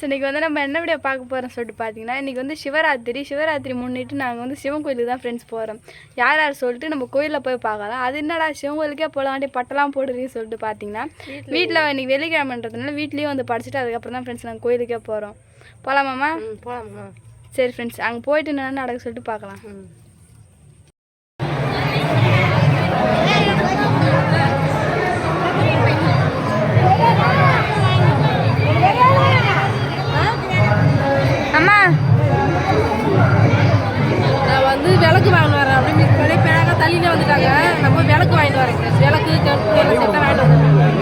Friends, இன்றைக்கி வந்து நம்ம என்ன வீடியோ பார்க்க போகிறோம்னு சொல்லிட்டு பார்த்தீங்கன்னா, இன்றைக்கி வந்து சிவராத்திரி முன்னிட்டு நாங்கள் வந்து சிவன் கோயிலுக்கு தான் ஃப்ரெண்ட்ஸ் போகிறோம். யார் யார் சொல்லிட்டு நம்ம கோயிலில் போய் பார்க்கலாம். அது என்னடா சிவன் கோயிலுக்கே போகலாண்டி பட்டெல்லாம் போடுறீங்கன்னு சொல்லிட்டு பார்த்தீங்கன்னா, வீட்டில் இன்றைக்கி வெள்ளிக்கிழமைன்றதுனால வீட்லேயும் வந்து படிச்சுட்டு அதுக்கப்புறம் தான் ஃப்ரெண்ட்ஸ் நாங்கள் கோயிலுக்கே போகிறோம். போகலாமாம்மா? போகலாமா. சரி ஃப்ரெண்ட்ஸ், அங்கே போயிட்டு என்ன நடக்க சொல்லிட்டு பார்க்கலாம். அம்மா, நான் வந்து விளக்கு வாங்கிட்டு வரேன். அப்படி பெரிய பேராக தள்ளினே வந்துட்டாங்க. நம்ம விளக்கு வாங்கிட்டு வரேன். விளக்கு கருப்பு எல்லாம் செட்டாக வாங்கிட்டு வரேன்.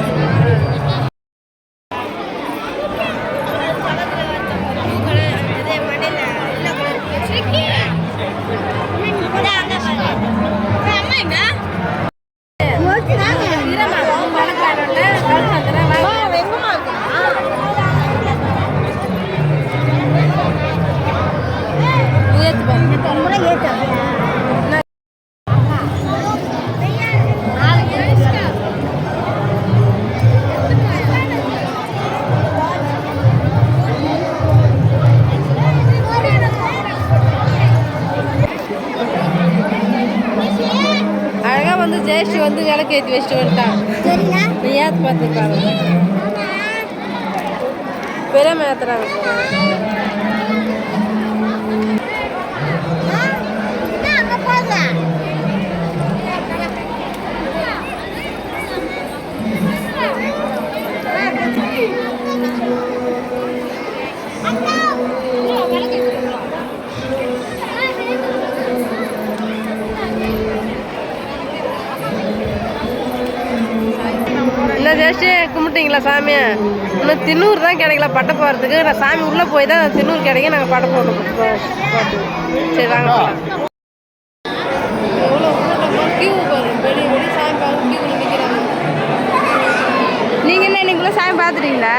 ஜெயஸ்ரீ வந்து விளக்கு ஏற்றி வச்சுட்டு வந்துட்டான். நீ ஏற்று பார்த்துருக்காங்க. பெரியம்மா ஏற்றுறாங்க. என்ன ஜெயஸ்ரீ கும்பிட்டீங்களா சாமியை? இன்னும் தின்னூர் தான் கிடைக்கல பட்டை போகிறதுக்கு. நான் சாமி உள்ளே போய் தான் தின்னூர் கிடைக்கும். நாங்கள் பட்டை போட்டு சரி வாங்க. எவ்வளோ கியூ போகிறோம். வெளியே வெளியே சாமி பார்க்க கியூவில் நிற்கிறாங்க. நீங்கள் என்ன இன்னைக்குள்ளே சாமி பார்த்துட்டீங்களா?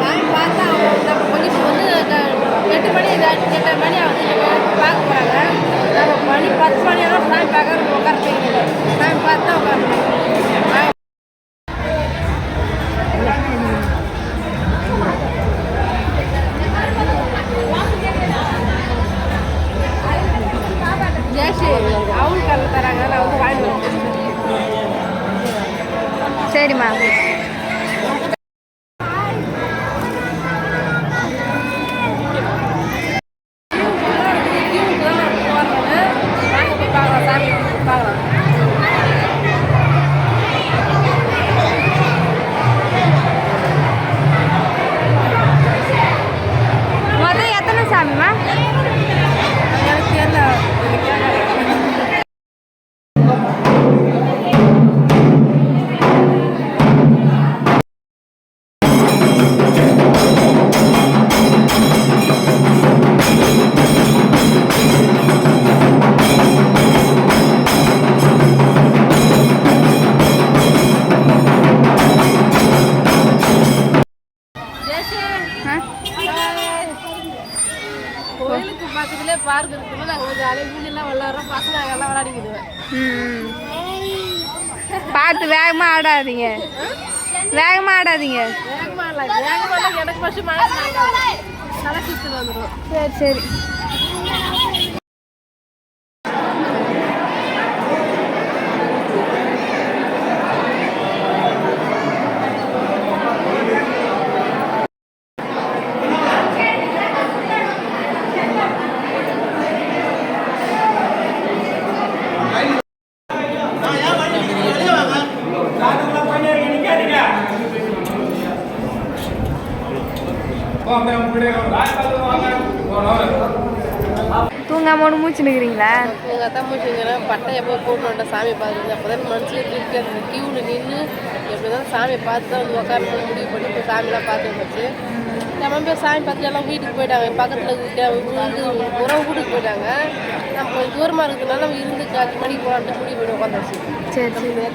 சாமி பார்த்தா நம்ம கொஞ்சம் வந்து 8 மணி 8 மணி பார்க்க போகிறாங்க. நம்ம மணி 10 மணி ஆனால் சாமி பார்க்க உட்கார சாமி பார்த்து தான் உட்காரணும். சரிம்மா. மொத்தம் எத்தனை சாமிம்மா? கோயிலுக்கு பக்கத்துலேயே பார்க் இருக்குன்னு நாங்கள் ஜாலியாக வீடெல்லாம் விளாட்றோம். பசங்க எல்லாம் விளையாடிக்கிடுவேன். பார்த்து வேகமாக ஆடாதீங்க. வேகமாக ஆடாதீங்க. வேகமாக இல்லை. வேகமாக எனக்கு ஃபஸ்ட்டு மழை தலை சுற்றுட்டு வந்துடும். சரி சரி. தூங்காம ஒன்று மூச்சு நிற்கிறீங்களா? எங்கள் அத்தா மூச்சுங்கிறேன். பட்டை எப்போ போட்டு வந்துட்டேன் சாமி பார்த்துருந்து. அப்போ தான் மனசில் திருப்பி அந்த கியூவில் நின்று எப்படி தான் சாமியை பார்த்து தான் வந்து உட்காரணும் முடிவு பண்ணி இப்போ சாமிலாம் பார்த்து வந்துச்சு. நம்ம போய் சாமி பார்த்துட்டு எல்லாம் வீட்டுக்கு போயிட்டாங்க. பக்கத்தில் உறவு வீட்டுக்கு போயிட்டாங்க. நம்ம கொஞ்சம் தூரமாக இருக்கிறதுனால நம்ம இருந்து 5 மணிக்கு போகலான்ட்டு முடிவு பண்ணி உட்காந்துச்சு. சரி சரி.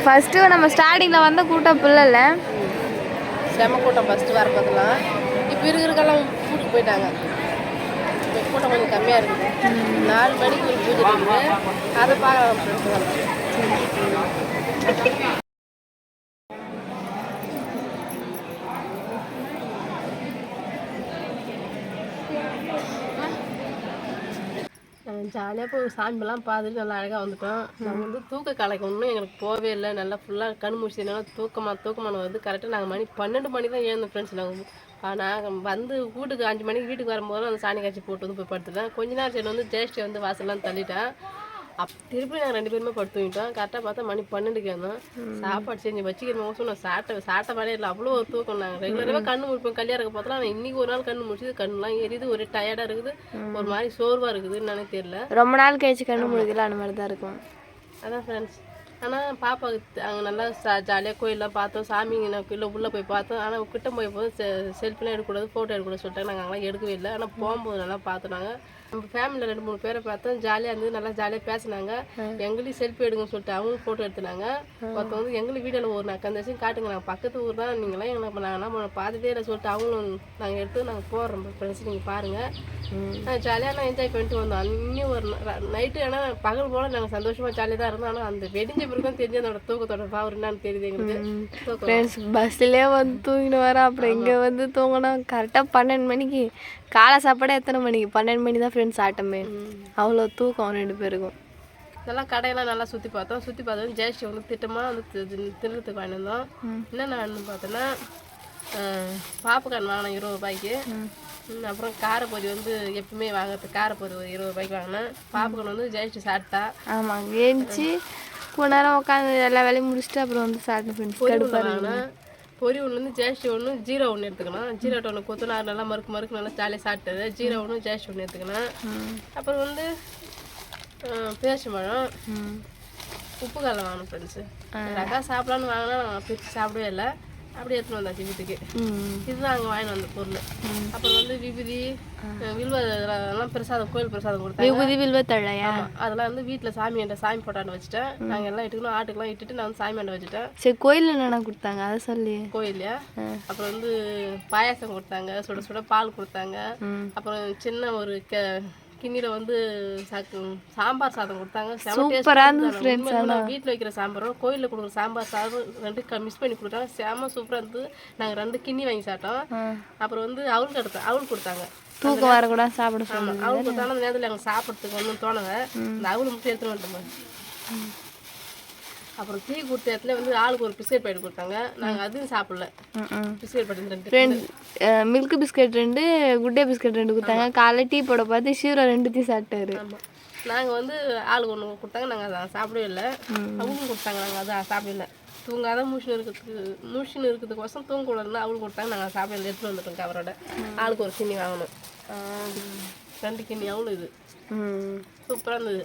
ஃபஸ்ட்டு நம்ம ஸ்டார்டிங்கில் வந்த கூட்டம் பிள்ளைல செம கூட்டம் ஃபஸ்ட்டு வர பார்த்தலாம். இப்போ இருக்கிறக்கெல்லாம் கூட்டிட்டு போயிட்டாங்க. இப்போ கூட்டம் கொஞ்சம் கம்மியாக இருக்குது. 4 மணிக்கு ஒரு பூஜை இருக்குது. அதை பார்க்கலாம். ஜாலியாக போய் சாமியெல்லாம் பார்த்துட்டு நல்லா அழகாக வந்துட்டோம். நாங்கள் வந்து தூக்க கலைக்கு ஒன்றும் எங்களுக்கு போகவே இல்லை. நல்லா ஃபுல்லாக கண் முடிச்சதுனால தூக்கமான வந்து கரெக்டாக நாங்கள் மணி 12 மணி தான் எழுந்தோம் ஃப்ரெண்ட்ஸ். நாங்கள் வந்து வீட்டுக்கு 5 மணிக்கு வீட்டுக்கு வரும்போது அந்த சாணி காய்ச்சி போட்டு வந்து போய் படுத்துட்டேன். கொஞ்ச நேரம் சரி வந்து ஜெயஸ்ரீ வந்து வாசல்லாம் தள்ளிட்டேன். திருப்பி நாங்கள் 2 பேருமே படுத்து தூங்கிட்டோம். கரெக்டாக பார்த்தா மணி 12க்கு வந்தோம். சாப்பாடு செஞ்சு வச்சுக்கிறோம். நான் சாப்பிட்ட மாதிரியே இல்லை, அவ்வளோ ஒரு தூக்கம். நாங்கள் ரெகுலராகவே கண்ணு முடிப்போம் கல்யாணம் பார்த்தோம். ஆனால் இன்றைக்கி ஒரு நாள் கண்ணு முடிச்சுது, கண்ணுலாம் எரியுது, ஒரே டயர்டாக இருக்குது, ஒரு மாதிரி சோர்வாக இருக்குதுன்னு எனக்கு தெரியல. ரொம்ப நாள் கழிச்சு கண்ணு முடிக்கல அந்த மாதிரி தான் இருக்கும். அதான் ஃப்ரெண்ட்ஸ். ஆனால் பாப்பாவுக்கு அங்கே நல்லா ஜாலியாக கோயிலெலாம் பார்த்தோம். சாமிங்க உள்ளே போய் பார்த்தோம். ஆனால் கிட்ட போய் போது செல்ஃபிலாம் எடுக்கக்கூடாது, ஃபோட்டோ எடுக்கக்கூடாது சொல்லிட்டாங்க. நாங்கள் அங்கெல்லாம் எடுக்கவே இல்லை. ஆனால் போகும்போது நல்லா பார்த்தோம். நாங்கள் நம்ம ஃபேமிலியில் 2-3 பேரை பார்த்தோம். ஜாலியாக இருந்தது, நல்லா ஜாலியாக பேசினாங்க. எங்களையும் செல்ஃபி எடுங்கன்னு சொல்லிட்டு அவங்களும் ஃபோட்டோ எடுத்துனாங்க. ஒருத்தவங்க வந்து எங்களுக்கு வீடியோவில் ஒரு நான் கந்தேசி காட்டுங்க, நாங்கள் பக்கத்து ஊர் தான், நீங்களாம் எங்களை நாங்கள் என்ன பார்த்துட்டே இல்லை சொல்லிட்டு அவங்களும் நாங்கள் எடுத்து நாங்கள் போடுறோம் ஃப்ரெண்ட்ஸ், நீங்கள் பாருங்கள். ஜாலியாக நான் என்ஜாய் பண்ணிட்டு வந்தோம். இன்னும் ஒரு நைட்டு. ஆனால் பகல் போல் நாங்கள் சந்தோஷமாக ஜாலியாக தான் இருந்தோம். ஆனால் அந்த வெடிஞ்ச பிறகு தெரிஞ்சு அதோட தூக்கத்தோட பவர் என்னன்னு தெரியுது எங்களுக்கு. ஃப்ரெண்ட்ஸ் பஸ்லேயே வந்து தூங்கிட்டு வரோம். அப்புறம் இங்கே வந்து தூங்கினோம். கரெக்டாக 12 மணிக்கு. காலை சாப்பாடு எத்தனை மணிக்கு? 12 மணி தான் ஃப்ரெண்ட்ஸ் ஆட்டமே. அவ்வளோ தூக்கம் 2 பேருக்கும். நல்லா கடையெல்லாம் நல்லா சுற்றி பார்த்தோம். சுற்றி பார்த்தோம் ஜெயஸ்ரீ வந்து திட்டமாக வந்து திருத்துக்கு வாங்கிட்டு வந்தோம். என்னென்ன வாங்கணும்னு பார்த்தோன்னா பாப்புக்கான் வாங்கினோம் 20 ரூபாய்க்கு. அப்புறம் காரப்பொரி வந்து எப்பவுமே வாங்குறது காரப்பொரி ஒரு 20 ரூபாய்க்கு வாங்கினேன். பாப்புக்கான் வந்து ஜெயஸ்ரீ சாப்பிட்டா. ஆமாம், ஏஞ்சி கொஞ்ச நேரம் உட்காந்து எல்லா வேலையும் முடிச்சுட்டு அப்புறம் வந்து சாப்பிட்டு ஃப்ரெண்ட்ஸ் வாங்கினேன். பொரி ஒன்று வந்து ஜெயஸ்ரீ ஒன்று, ஜீரோ ஒன்று எடுத்துக்கணும். ஜீரோ ஒன்று கொத்துனா நல்லா மறுக்கு நல்லா ஜாலியாக சாப்பிட்டது. ஜீரோ ஒன்று ஜெயஸ்ரீ ஒன்று எடுத்துக்கணும். அப்புறம் வந்து பேரிச்சம்பழம், உப்பு கடலை வாங்கணும் ஃப்ரெண்ட்ஸு. அக்கா சாப்பிட்லான்னு வாங்கினா நான் பிரித்து சாப்பிடவே இல்லை, அப்படியே எடுத்துன்னு வந்தாச்சு வீட்டுக்கு. இதுதான் அங்கே வாங்கிட்டு வந்த பொருள். அப்புறம் வந்து விபூதி, வில்வெல்லாம் பிரசாதம், கோயில் பிரசாதம் கொடுத்தாங்க. விபூதி வில்வத்தழையா? அதெல்லாம் வந்து வீட்டில் சாமி போட்டான்னு வச்சுட்டேன். நாங்கள் எல்லாம் இட்டுக்கணும், ஆட்டுக்கெல்லாம் இட்டுட்டு நான் வந்து சாமி வச்சுட்டேன். சரி, கோயிலில் என்னென்ன கொடுத்தாங்க அதை சொல்லி. கோயிலையா? அப்புறம் வந்து பாயாசம் கொடுத்தாங்க, சுட சுட பால் கொடுத்தாங்க. அப்புறம் சின்ன ஒரு கிண்ணியில் வந்து சாம்பார் சாதம் கொடுத்தாங்க. சூப்பராக இருந்தது ஃப்ரெண்ட்ஸ். வீட்டில் வைக்கிற சாம்பாரும் கோயிலில் கொடுக்குற சாம்பார் சாதம் 2 மிக்ஸ் பண்ணி கொடுத்தாங்க. செம சூப்பராக இருந்தது. நாங்கள் 2 கிண்ணி வாங்கி சாப்பிட்டோம். அப்புறம் வந்து அவள் கொடுத்தாங்க. தூக்கம் வரக்கூடாது சாப்பிட சொன்னாங்க. அவள் கொடுத்தாங்க. அந்த நேரத்தில் எங்களுக்கு சாப்பிட்றதுக்கு ஒன்றும் தோணுங்க. இந்த அவள் மட்டும் எடுத்துகிட்டு வந்துட்டோம். அப்புறம் டீ கொடுத்த இடத்துல வந்து ஆளுக்கு ஒரு பிஸ்கெட் பாக்கெட் கொடுத்தாங்க. நாங்கள் அதுவும் சாப்பிடல. Biscuit packet 2 milk biscuit 2, good day biscuit 2 கொடுத்தாங்க. காலைல டீ போட பார்த்து ஷீரோ 2த்தையும் சாப்பிட்டாரு. நாங்கள் வந்து ஆளுக்கு 1 கொடுத்தாங்க. நாங்கள் அதை சாப்பிடவே இல்லை. அவங்களும் கொடுத்தாங்க, நாங்கள் அதை சாப்பிடவே இல்லை. தூங்காத மூஷின் இருக்கிறதுக்கோசம் தூங்கக்கூடாதுன்னு அவளுக்கு கொடுத்தாங்க. நாங்கள் சாப்பிட எடுத்துகிட்டு வந்துட்டோம் கவரோட. ஆளுக்கு ஒரு கிண்ணி வாங்கணும். 2 கிண்ணி அவ்வளோ. இது சூப்பராக இருந்தது.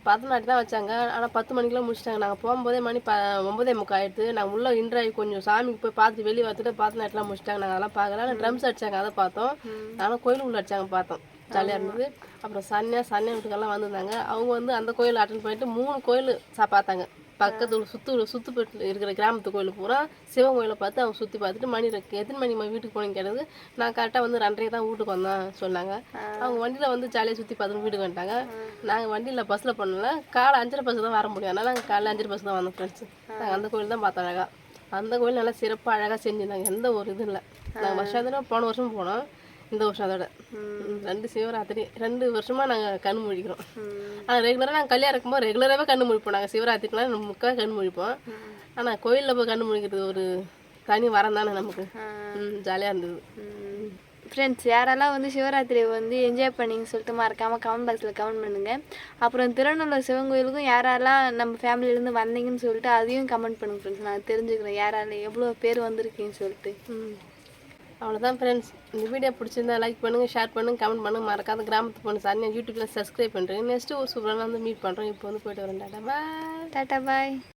18 தான் வச்சாங்க. ஆனால் 10 மணிக்கெலாம் முடிச்சிட்டாங்க. நாங்கள் போகும்போதே மணி 9:45 ஆகிடுது. நாங்கள் உள்ளே இன்ட்ராகி கொஞ்சம் சாமிக்கு போய் பார்த்து வெளியே பார்த்துட்டு 18 முடிச்சிட்டாங்க. நாங்கள் அதெல்லாம் பார்க்கல. ஆனால் ட்ரம்ஸ் அடித்தாங்க, அதை பார்த்தோம். நானும் கோயிலுக்குள்ளே அடித்தாங்க, பார்த்தோம். ஜாலியாக இருந்தது. அப்புறம் சன்னியா வீட்டுக்கெல்லாம் வந்திருந்தாங்க. அவங்க வந்து அந்த கோயில் அட்டன் பண்ணிட்டு 3 கோயில் பார்த்தாங்க. பக்கத்து சுற்று இருக்கிற கிராமத்து கோயில் பூரா சிவன் கோயிலை பார்த்து அவங்க சுற்றி பார்த்துட்டு மணி எத்தனை மணி வீட்டுக்கு போனீங்க கேட்டது. நான் கரெக்டாக வந்து 2:30 தான் வீட்டுக்கு வந்தேன் சொன்னாங்க. அவங்க வண்டியில் வந்து ஜாலியாக சுற்றி பார்த்துட்டு வீட்டுக்கு வந்துட்டாங்க. நாங்கள் வண்டியில் பஸ்ஸில் பண்ணல, காலை 5:30 பஸ் தான் வர முடியும். அதனால் நாங்கள் காலையில் 5:30 பஸ் தான் வந்தோம் ஃப்ரெண்ட்ஸ். நாங்கள் அந்த கோயில் தான் பார்த்தோம் அழகாக. அந்த கோயில் நல்லா சிறப்பாக அழகாக செஞ்சுருந்தாங்க. எந்த ஒரு இதுவும் இல்லை. நாங்கள் வருஷம் போன வருஷம் போனோம், இந்த வருஷம் அதோட 2 சிவராத்திரி 2 வருஷமாக நாங்கள் கண் முழிக்கிறோம். ஆனால் ரெகுலராக நாங்கள் கல்யாணம் இருக்கும்போது ரெகுலராகவே கண் முழிப்போம். நாங்கள் சிவராத்திரிக்கெலாம் முக்காக கண் முழிப்போம். ஆனால் கோயிலில் போய் கண் முழிக்கிறது ஒரு தனி வரம் தானே நமக்கு. ஜாலியாக இருந்தது ஃப்ரெண்ட்ஸ். யாரெல்லாம் வந்து சிவராத்திரியை வந்து என்ஜாய் பண்ணிங்கன்னு சொல்லிட்டு மறக்காமல் கமெண்ட் பாக்ஸில் கமெண்ட் பண்ணுங்கள். அப்புறம் திருநெல்வேலி சிவன் கோயிலுக்கும் யாரெல்லாம் நம்ம ஃபேமிலியிலேருந்து வந்தீங்கன்னு சொல்லிட்டு அதையும் கமெண்ட் பண்ணுங்க ஃப்ரெண்ட்ஸ். நான் தெரிஞ்சுக்கிறேன் யாரால எவ்வளோ பேர் வந்திருக்கீங்கன்னு சொல்லிட்டு. அவ்வளோதான் ஃப்ரெண்ட்ஸ். இந்த வீடியோ பிடிச்சிருந்தா லைக் பண்ணுங்கள், ஷேர் பண்ணுங்கள், கமெண்ட் பண்ணுங்கள். மறக்காத கிராமத்து பொண்ணு சார் யூடியூப்பில் சப்ஸ்கிரைப் பண்ணுறேன். நெக்ஸ்ட்டு ஒரு சூப்பராக வந்து மீட் பண்ணுறோம். இப்போ வந்து போய்ட்டு வரேன். டாட்டா பாய்.